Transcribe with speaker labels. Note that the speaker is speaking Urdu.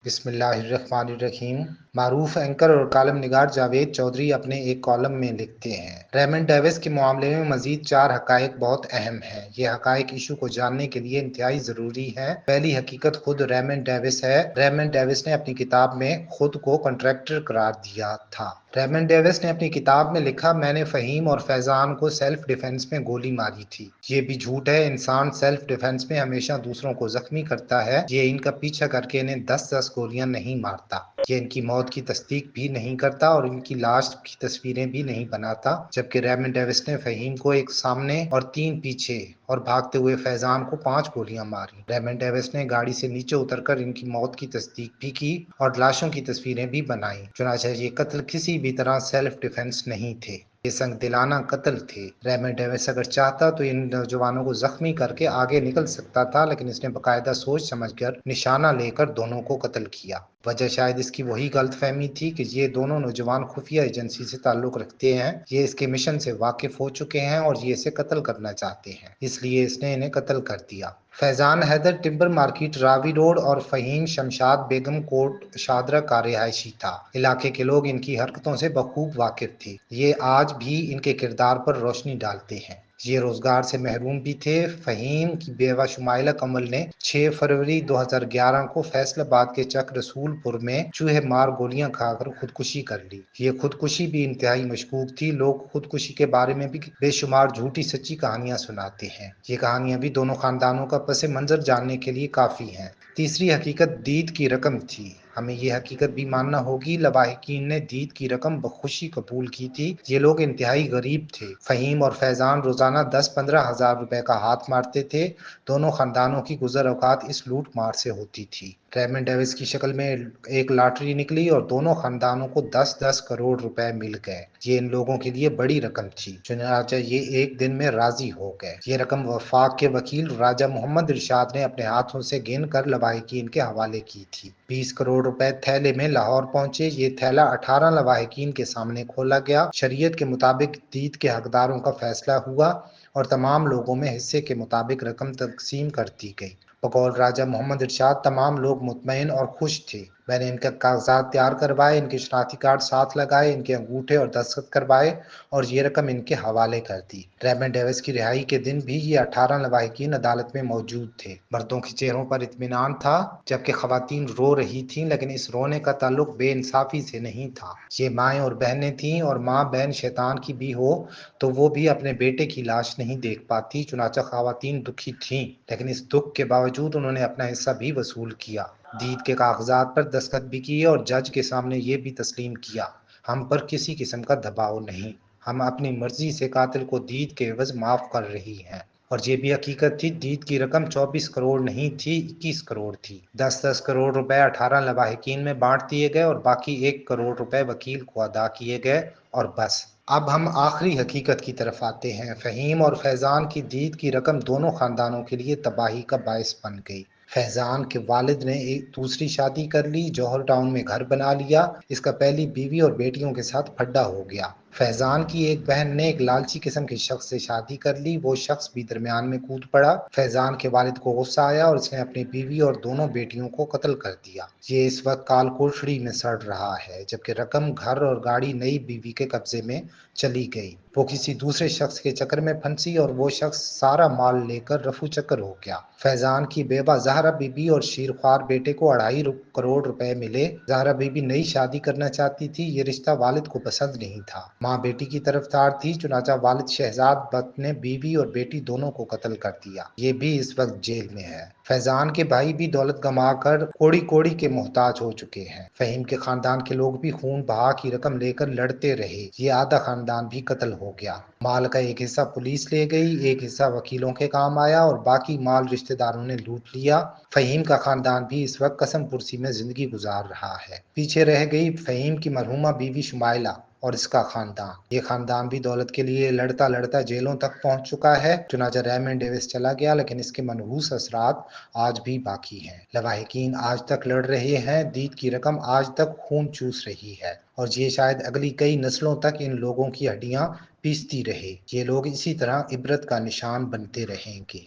Speaker 1: بسم اللہ الرحمن الرحیم۔ معروف اینکر اور کالم نگار جاوید چودھری اپنے ایک کالم میں لکھتے ہیں، ریمنڈ ڈیوس کے معاملے میں مزید 4 حقائق بہت اہم ہیں۔ یہ حقائق ایشو کو جاننے کے لیے انتہائی ضروری ہیں۔ پہلی حقیقت خود ریمنڈ ڈیوس ہے۔ ریمنڈ ڈیوس نے اپنی کتاب میں خود کو کنٹریکٹر قرار دیا تھا۔ ریمنڈ ڈیوس نے اپنی کتاب میں لکھا، میں نے فہیم اور فیضان کو سیلف ڈیفنس میں گولی ماری تھی۔ یہ بھی جھوٹ ہے، انسان سیلف ڈیفنس میں ہمیشہ دوسروں کو زخمی کرتا ہے۔ یہ ان کا پیچھا کر کے انہیں 10 گولیاں نہیں مارتا۔ یہ ان کی موت کی تصدیق بھی نہیں کرتا اور ان کی لاش کی تصویریں بھی نہیں بناتا، جبکہ ریمنڈ ڈیوس نے فہیم کو 1 سامنے اور 3 پیچھے اور بھاگتے ہوئے فیضان کو 5 گولیاں ماری۔ ریمنڈ ڈیوس نے گاڑی سے نیچے اتر کر ان کی موت کی تصدیق بھی کی اور لاشوں کی تصویریں بھی بنائیں۔ چنانچہ یہ قتل کسی بھی طرح سیلف ڈیفنس نہیں تھے، یہ سنگ دلانہ قتل تھے۔ ریمنڈ ڈیوس اگر چاہتا تو ان نوجوانوں کو زخمی کر کے آگے نکل سکتا تھا، لیکن اس نے باقاعدہ سوچ سمجھ کر نشانہ لے کر دونوں کو قتل کیا۔ وجہ شاید اس کی وہی غلط فہمی تھی کہ یہ دونوں نوجوان خفیہ ایجنسی سے تعلق رکھتے ہیں، یہ اس کے مشن سے واقف ہو چکے ہیں اور یہ اسے قتل کرنا چاہتے ہیں، اس لیے اس نے انہیں قتل کر دیا۔ فیضان حیدر ٹمبر مارکیٹ راوی روڈ اور فہیم شمشاد بیگم کوٹ شادرہ کا رہائشی تھا۔ علاقے کے لوگ ان کی حرکتوں سے بخوب واقف تھے، یہ آج بھی ان کے کردار پر روشنی ڈالتے ہیں۔ یہ روزگار سے محروم بھی تھے۔ فہیم کی بیوہ شمائلہ کمل نے 6 فروری 2011 کو فیصل آباد کے چک رسول پور میں چوہے مار گولیاں کھا کر خودکشی کر لی۔ یہ خودکشی بھی انتہائی مشکوک تھی۔ لوگ خودکشی کے بارے میں بھی بے شمار جھوٹی سچی کہانیاں سناتے ہیں۔ یہ کہانیاں بھی دونوں خاندانوں کا پس منظر جاننے کے لیے کافی ہیں۔ تیسری حقیقت دید کی رقم تھی۔ ہمیں یہ حقیقت بھی ماننا ہوگی، لواحقین نے دید کی رقم بخوشی قبول کی تھی۔ یہ لوگ انتہائی غریب تھے۔ فہیم اور فیضان روزانہ 10-15 ہزار روپے کا ہاتھ مارتے تھے۔ دونوں خاندانوں کی گزر اوقات اس لوٹ مار سے ہوتی تھی۔ ریمنڈ ڈیوس کی شکل میں ایک لاٹری نکلی اور دونوں خاندانوں کو 10-10 کروڑ روپے مل گئے۔ یہ ان لوگوں کے لیے بڑی رقم تھی، چنانچہ یہ ایک دن میں راضی ہو گئے۔ یہ رقم وفاق کے وکیل راجہ محمد ارشاد نے اپنے ہاتھوں سے گن کر لواحقین کے حوالے کی تھی۔ 20 کروڑ روپے تھیلے میں لاہور پہنچے۔ یہ تھیلا 18 لواحقین کے سامنے کھولا گیا۔ شریعت کے مطابق دید کے حقداروں کا فیصلہ ہوا اور تمام لوگوں میں حصے کے مطابق رقم تقسیم کر دی گئی۔ بقول راجہ محمد ارشاد تمام لوگ مطمئن اور خوش تھے۔ میں نے ان کے کاغذات تیار کروائے، ان کے شناختی کارڈ ساتھ لگائے، ان کے انگوٹھے اور دستخط کروائے اور یہ رقم ان کے حوالے کر دی۔ ریمنڈ ڈیوس کی رہائی کے دن بھی یہ 18 لواحقین عدالت میں موجود تھے۔ مردوں کے چہروں پر اطمینان تھا، جبکہ خواتین رو رہی تھیں، لیکن اس رونے کا تعلق بے انصافی سے نہیں تھا۔ یہ مائیں اور بہنیں تھیں، اور ماں بہن شیطان کی بھی ہو تو وہ بھی اپنے بیٹے کی لاش نہیں دیکھ پاتی۔ چنانچہ خواتین دکھی تھیں، لیکن اس دکھ کے باوجود انہوں نے اپنا حصہ بھی وصول کیا، دید کے کاغذات پر دستخط بھی کیے اور جج کے سامنے یہ بھی تسلیم کیا، ہم پر کسی قسم کا دباؤ نہیں، ہم اپنی مرضی سے قاتل کو دید کے عوض معاف کر رہی ہیں۔ اور یہ بھی حقیقت تھی، دید کی رقم 24 کروڑ نہیں تھی، 21 کروڑ تھی۔ 10-10 کروڑ روپے 18 لواحقین میں بانٹ دیے گئے اور باقی 1 کروڑ روپے وکیل کو ادا کیے گئے اور بس۔ اب ہم آخری حقیقت کی طرف آتے ہیں۔ فہیم اور فیضان کی دید کی رقم دونوں خاندانوں کے لیے تباہی کا باعث بن گئی۔ فیضان کے والد نے ایک دوسری شادی کر لی، جوہر ٹاؤن میں گھر بنا لیا، اس کا پہلی بیوی اور بیٹیوں کے ساتھ پھڈا ہو گیا۔ فیضان کی ایک بہن نے ایک لالچی قسم کے شخص سے شادی کر لی، وہ شخص بھی درمیان میں کود پڑا۔ فیضان کے والد کو غصہ آیا اور اس نے اپنی بیوی اور دونوں بیٹیوں کو قتل کر دیا۔ یہ اس وقت کال کوٹڑی میں سڑ رہا ہے، جبکہ رقم، گھر اور گاڑی نئی بیوی کے قبضے میں چلی گئی۔ وہ کسی دوسرے شخص کے چکر میں پھنسی اور وہ شخص سارا مال لے کر رفو چکر ہو گیا۔ فیضان کی بیوہ زہرا بی بی اور شیرخوار بیٹے کو 2.5 کروڑ روپے ملے۔ زہرا بی بی نئی شادی کرنا چاہتی تھی، یہ رشتہ والد کو پسند نہیں تھا۔ ماں بیٹی کی طرفدار تھی، چنانچہ والد شہزاد بت نے بیوی اور بیٹی دونوں کو قتل کر دیا۔ یہ بھی اس وقت جیل میں ہے۔ فیضان کے بھائی بھی دولت کما کر کوڑی کوڑی کے محتاج ہو چکے ہیں۔ فہیم کے خاندان کے لوگ بھی خون بہا کی رقم لے کر لڑتے رہے، یہ آدھا خاندان بھی قتل ہو گیا۔ مال کا ایک حصہ پولیس لے گئی، ایک حصہ وکیلوں کے کام آیا اور باقی مال رشتہ داروں نے لوٹ لیا۔ فہیم کا خاندان بھی اس وقت قسم پرسی میں زندگی گزار رہا ہے۔ پیچھے رہ گئی فہیم کی مرحومہ بیوی شمائلہ اور اس کا خاندان۔ یہ خاندان بھی دولت کے لیے لڑتا لڑتا جیلوں تک پہنچ چکا ہے۔ چنانچہ ریمنڈ ڈیوس چلا گیا، لیکن اس کے منحوس اثرات آج بھی باقی ہیں۔ لواحقین آج تک لڑ رہے ہیں، دید کی رقم آج تک خون چوس رہی ہے اور یہ شاید اگلی کئی نسلوں تک ان لوگوں کی ہڈیاں پیستی رہے۔ یہ لوگ اسی طرح عبرت کا نشان بنتے رہیں گے۔